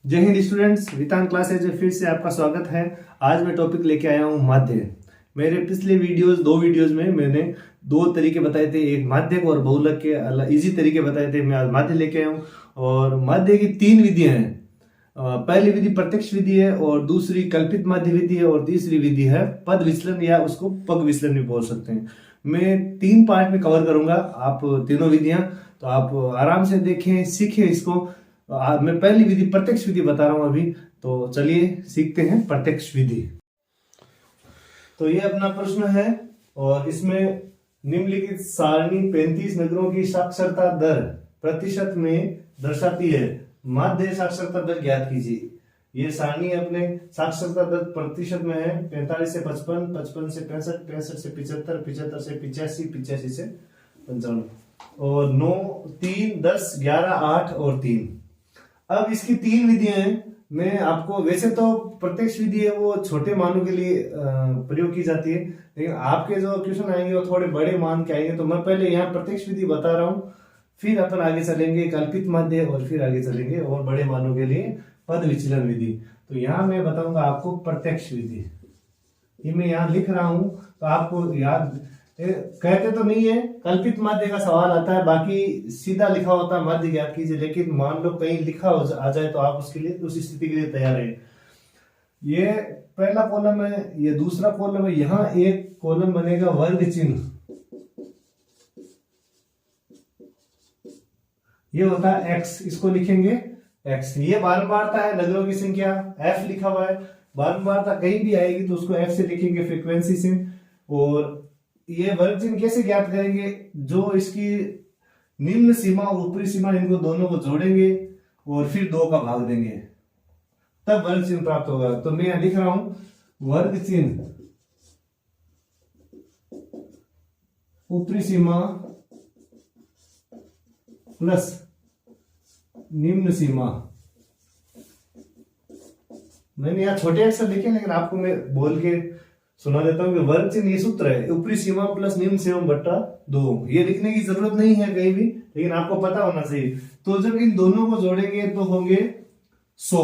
जय Hind students, वितान classes में फिर से आपका स्वागत है। आज मैं टॉपिक लेके आया हूँ माध्य। मेरे पिछले दो वीडियोस में मैंने दो तरीके बताए थे, एक माध्यक और बहुलक के इजी तरीके बताए थे। मैं आज माध्य लेके आया हूँ और माध्य की तीन विधियां हैं। पहली विधि प्रत्यक्ष विधि है और दूसरी कल्पित माध्य विधि है और तीसरी विधि है पद विचलन या उसको पग विचलन भी बोल सकते हैं। मैं तीन पार्ट में कवर करूंगा आप तीनों विधियां, तो आप आराम से देखें, सीखें इसको। मैं पहली विधि प्रत्यक्ष विधि बता रहा हूं अभी, तो चलिए सीखते हैं प्रत्यक्ष विधि। तो ये अपना प्रश्न है और इसमें निम्नलिखित सारणी 35 नगरों की साक्षरता दर प्रतिशत में दर्शाती है। माध्य साक्षरता दर ज्ञात कीजिए। ये सारणी अपने साक्षरता दर प्रतिशत में है। 45 से 55, 55 से 65, 65 से 75, 75 से 85, 85 से 55 और 9, 3, 10, 11, 8 और 3। अब इसकी तीन विधियां हैं। मैं आपको, वैसे तो प्रत्यक्ष विधि है वो छोटे मानों के लिए प्रयोग की जाती है, लेकिन आपके जो क्वेश्चन आएंगे वो थोड़े बड़े मान के आएंगे। तो मैं पहले यहाँ प्रत्यक्ष विधि बता रहा हूँ, फिर अपन आगे चलेंगे कल्पित माध्य और फिर आगे चलेंगे और बड़े मानों के लिए पद विचलन विधि। तो यहाँ मैं बताऊंगा आपको प्रत्यक्ष विधि। ये मैं यहाँ लिख रहा हूं तो आपको याद कहते तो नहीं है, कल्पित माध्य का सवाल आता है, बाकी सीधा लिखा होता है माध्य ज्ञात कीजिए। लेकिन मान लो कहीं लिखा आ जाए तो आप उसके लिए, उस स्थिति के लिए तैयार है। ये पहला कॉलम है, ये दूसरा कॉलम है, यहाँ एक कॉलम बनेगा वर्ग चिन्ह, ये होता है x, इसको लिखेंगे x। ये बारंबारता है, नगरों की संख्या f लिखा हुआ है। बारंबारता कहीं भी आएगी तो उसको f से लिखेंगे, फ्रीक्वेंसी से। और ये वर्ग चिन्ह कैसे ज्ञात करेंगे? जो इसकी निम्न सीमा और ऊपरी सीमा, इनको दोनों को जोड़ेंगे और फिर 2 का भाग देंगे, तब वर्ग चिन्ह प्राप्त होगा। तो मैं यहां लिख रहा हूं वर्ग चिन्ह ऊपरी सीमा प्लस निम्न सीमा। मैंने यहाँ छोटे अक्षर लिखे, लेकिन आपको मैं बोल के सुना देता हूँ कि वर्ग चिन्ह ये सूत्र है, ऊपरी सीमा प्लस निम्न सीमा बट्टा 2। ये लिखने की जरूरत नहीं है कहीं भी, लेकिन आपको पता होना चाहिए। तो जब इन दोनों को जोड़ेंगे तो होंगे 100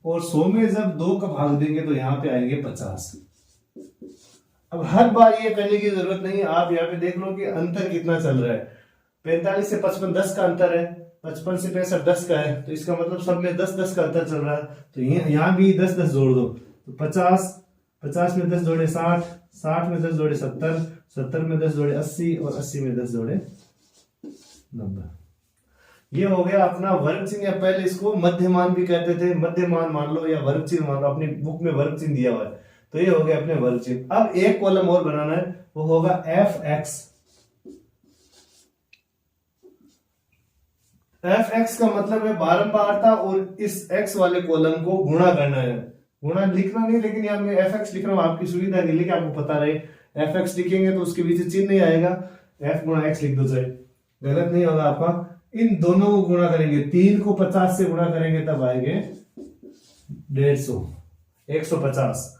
और 100 में जब 2 का भाग देंगे तो यहाँ पे आएंगे 50। अब हर बार ये करने की जरूरत नहीं है, आप यहाँ पे देख लो कि अंतर कितना चल रहा है। 45 से 55 10 का अंतर है, 55 से 65 10 का है, तो इसका मतलब सब में 10-10 का अंतर चल रहा है। तो यहाँ भी 10-10 जोड़ दो, तो 50, 50 में 10 जोड़े 60, 60 में 10 जोड़े 70, 70 में 10 जोड़े 80 और 80 में 10 जोड़े 90। ये हो गया अपना वर्ग चिन्ह, या पहले इसको मध्यमान भी कहते थे, मध्यमान मान लो या वर्ग चिन्ह मान लो, अपनी बुक में वर्ग चिन्ह दिया हुआ है। तो ये हो गया अपने वर्ग चिन्ह। अब एक कॉलम और बनाना है, वो होगा fx। fx का मतलब है बारंबारता और इस x वाले कॉलम को गुणा करना है। गुणा लिखना नहीं, लेकिन यहाँ मैं fx लिख रहा हूं आपकी सुविधा के लिए कि आपको पता रहे। fx लिखेंगे तो उसके पीछे चिन्ह नहीं आएगा, f गुणा x लिख दो, चाहे गलत नहीं होगा आपका। इन दोनों को गुणा करेंगे, 3 को 50 से गुणा करेंगे तब आएंगे 150, 150।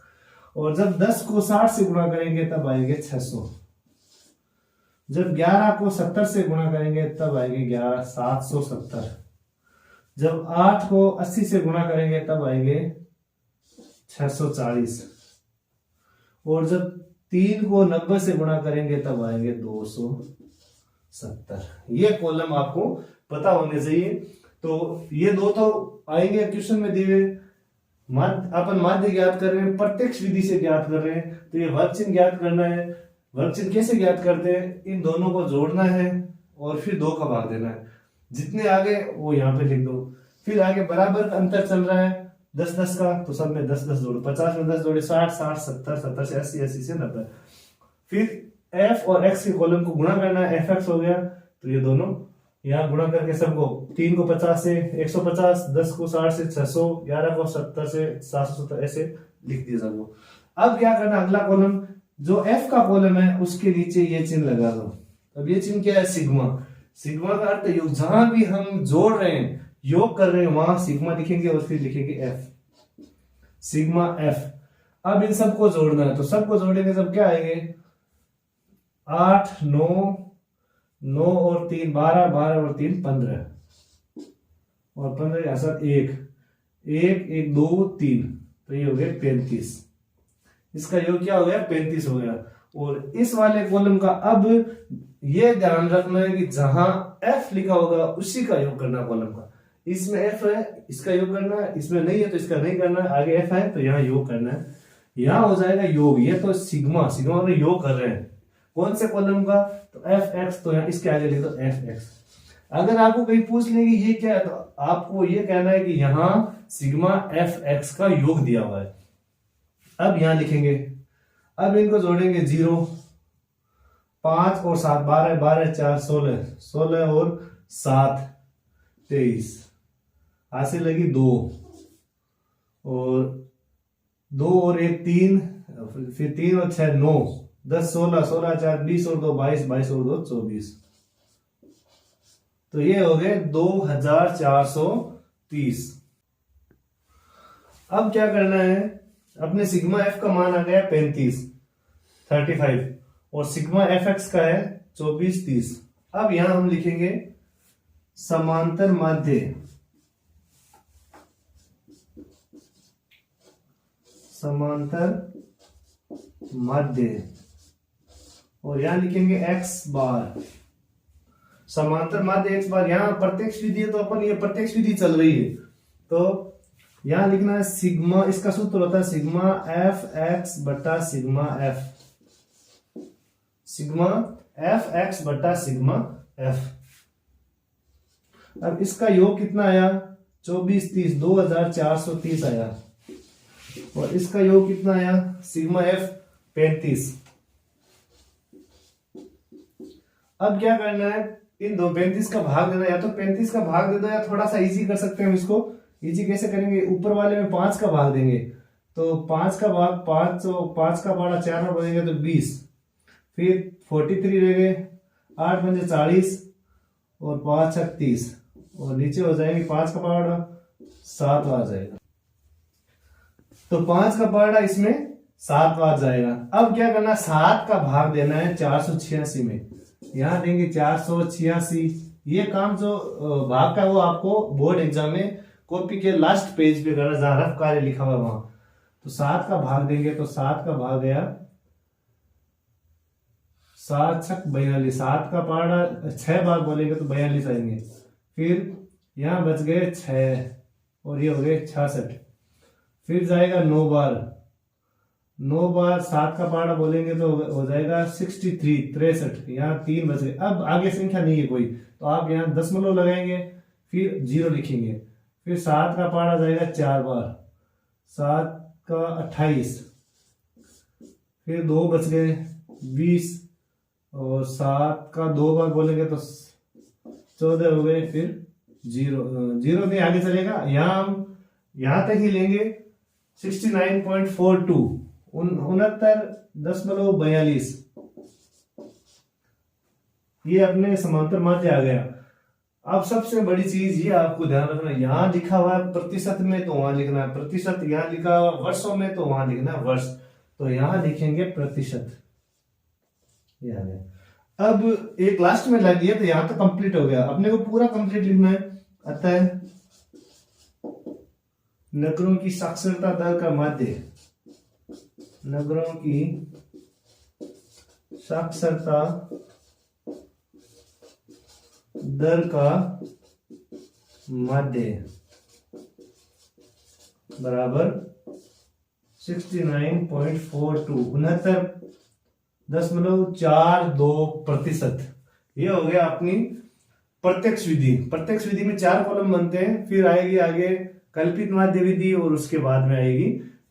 और जब 10 को 60 से गुणा करेंगे तब आएंगे 600। जब 11 को 70 से गुणा करेंगे तब आएंगे 770। जब 8 को 80 से गुणा करेंगे तब आएंगे 640। और जब 3 को 90 से गुणा करेंगे तब आएंगे 270। ये कॉलम आपको पता होने चाहिए। तो ये दो तो आएंगे क्वेश्चन में दिए। अपन माध्य ज्ञात कर रहे हैं, प्रत्यक्ष विधि से ज्ञात कर रहे हैं, तो ये वर्ग चिन्ह ज्ञात करना है। वर्ग चिन्ह कैसे ज्ञात करते हैं? इन दोनों को जोड़ना है और फिर 2 का भाग देना है। जितने आगे वो यहाँ पे लिख दो। फिर आगे बराबर अंतर चल रहा है 10-10 का, तो सब में 10-10 जोड़ो। 50 में 10 जोड़े 60, 60, 70, 70 से 80, 80 से 90। फिर f और x के कॉलम को गुणा करना है, fx हो गया। तो ये दोनों यहाँ गुणा करके सबको, 3 को 50 से 150, 10 को 60 से 600, 11 को 70 से 770, ऐसे लिख दिया सबको। अब क्या करना, अगला कॉलम जो f का कॉलम है उसके नीचे ये चिन्ह लगा दो। अब ये चिन्ह क्या है? सिग्मा। सिग्मा का अर्थ योग। जहां भी हम जोड़ रहे हैं, योग कर रहे हैं, वहां सिग्मा लिखेंगे और फिर लिखेंगे f, सिग्मा f। अब इन सबको जोड़ना है, तो सबको जोड़ेंगे, सब क्या आएंगे? 8, 9, 9 और 3 12, 12 और 3 15 और 15 के साथ 1, 1 1 2 3, तो ये हो गया 35। इसका योग क्या हो गया? 35 हो गया। और इस वाले कॉलम का अब ये ध्यान रखना है कि जहां F लिखा होगा उसी का योग करना कॉलम का। इसमें F है, इसका योग करना है, इसमें नहीं है तो इसका नहीं करना है, आगे F है तो यहाँ योग करना है। यहाँ हो जाएगा योग, ये तो सिग्मा सिग्मा में योग कर रहे हैं कौन से कॉलम का? तो Fx, तो यहाँ इसके आगे लिख दो Fx। अगर आपको कहीं पूछ लेंगे ये क्या है, तो आपको ये कहना है कि यहाँ सिग्मा Fx का योग दिया हुआ है। अब यहाँ लिखेंगे, अब इनको जोड़ेंगे 0, 5 और 7, 12 12 4 16, 16 और 7 23, हाथ से लगी 2 और 2 और 1 3, फिर 3 और 6 9, 10 16, 16 4 20 और 2 22, 22 और 2 24, तो ये हो गए 2430। अब क्या करना है, अपने सिग्मा एफ का मान आ गया 35 और सिग्मा एफ एक्स का है 24 30। अब यहां हम लिखेंगे समांतर माध्य, समांतर माध्य, और यहां लिखेंगे एक्स बार, समांतर माध्य एक्स बार। यहां प्रत्यक्ष विधि है तो अपन ये प्रत्यक्ष विधि चल रही है, तो यहां लिखना है सिग्मा, इसका सूत्र होता है सिग्मा एफ एक्स बटा sigma F, sigma F x बटा सिग्मा एफ। अब इसका योग कितना आया? 24 30, 2430 आया। और इसका योग कितना आया? Sigma F 35। अब क्या करना है, इन दो 35 का भाग देना, या तो 35 का भाग दे दो या थोड़ा सा इजी कर सकते हैं हम इसको। इजी कैसे करेंगे, ऊपर वाले में 5 का भाग देंगे, तो 5 का भाग 5, तो 5 का पारा 4 में बनेगा तो 20, फिर 43 रह गए, 8 पंजे 40 और 5 छक 30, और नीचे हो जाएंगे 5 का पारा 7 आ जाएगा, तो 5 का पारा इसमें 7 आ जाएगा। अब क्या करना, 7 का भाग देना है 486 में, यहां देंगे 486। ये काम जो भाग का वो आपको बोर्ड एग्जाम में कॉपी के लास्ट पेज पे करना, जहां रफ कार्य लिखा हुआ वहां, तो 7 का भाग देंगे, तो 7 का भाग गया 7 छक 42, 7 का पारा 6 बार बोलेंगे तो 42 आएंगे, फिर यहां बच गए 6 और ये हो गए 66, फिर जाएगा 9 बार, 9 बार 7 का पारा बोलेंगे तो हो जाएगा 63 63, यहाँ 3 बच गए। अब आगे संख्या नहीं है कोई, तो आप यहाँ दशमलव लगाएंगे, फिर 0 लिखेंगे, फिर 7 का पारा जाएगा 4 बार, 7 का 28, फिर 2 बच गए 20, और 7 का 2 बार बोलेंगे तो 14 हो गए, फिर 0 नहीं आगे चलेगा, यहाँ हम यहां तक ही लेंगे 69.42, 69.42, ये अपने समांतर माध्य आ गया। अब सबसे बड़ी चीज ये आपको ध्यान रखना, यहां लिखा हुआ है प्रतिशत में तो वहां लिखना है प्रतिशत, यहां लिखा हुआ वर्षों में तो वहां लिखना है वर्ष, तो यहां लिखेंगे प्रतिशत। अब एक लास्ट में लग गया तो यहां तो कंप्लीट हो गया, अपने को पूरा कंप्लीट लिखना है। अतः नगरों की साक्षरता दर का माध्य, नगरों की साक्षरता दर का माध्य बराबर 69.42, 69.42%। ये हो गया अपनी प्रत्यक्ष विधि। प्रत्यक्ष विधि में 4 कॉलम बनते हैं, फिर आएगी आगे कल्पित माध्य विधि, और उसके बाद में आएगी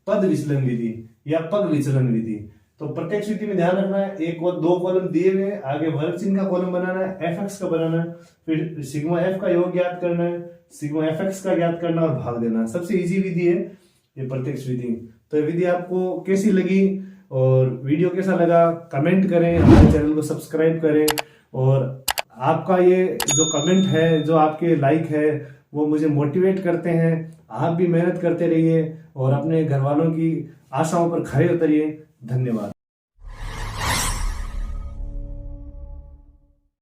पद विचलन विधि या पग विचलन विधि। तो प्रत्यक्ष विधि में ध्यान रखना है, 1 और 2 कॉलम दिए हुए, आगे वर्ग चिन्ह का कॉलम बनाना है, एफ एक्स का बनाना है, फिर सिग्मा एफ का योग ज्ञात करना है, सिग्मा एफ एक्स का ज्ञात करना और भाग देना। सबसे इजी विधि है ये प्रत्यक्ष विधि। तो ये विधि आपको कैसी लगी और वीडियो कैसा लगा कमेंट करें, हमारे चैनल को सब्सक्राइब करें, और आपका ये जो कमेंट है, जो आपके लाइक है, वो मुझे मोटिवेट करते हैं। आप भी मेहनत करते रहिए और अपने घर वालों की आशाओं पर खरे उतरिए। धन्यवाद।